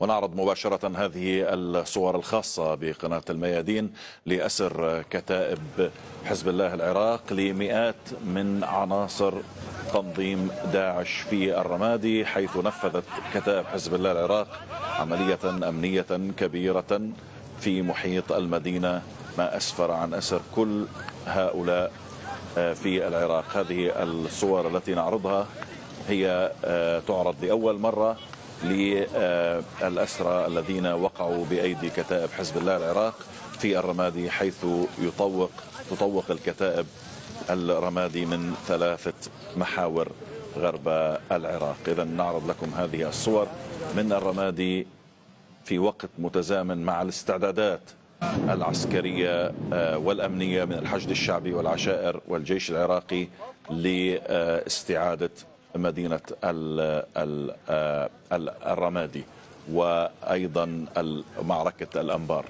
ونعرض مباشرة هذه الصور الخاصة بقناة الميادين لأسر كتائب حزب الله العراق لمئات من عناصر تنظيم داعش في الرمادي، حيث نفذت كتائب حزب الله العراق عملية أمنية كبيرة في محيط المدينة، ما أسفر عن أسر كل هؤلاء في العراق. هذه الصور التي نعرضها هي تعرض لأول مرة للأسرى الذين وقعوا بأيدي كتائب حزب الله العراق في الرمادي، حيث تطوق الكتائب الرمادي من 3 محاور غرب العراق. إذا نعرض لكم هذه الصور من الرمادي في وقت متزامن مع الاستعدادات العسكرية والأمنية من الحشد الشعبي والعشائر والجيش العراقي لاستعادة مدينة الرمادي وأيضا معركة الأنبار.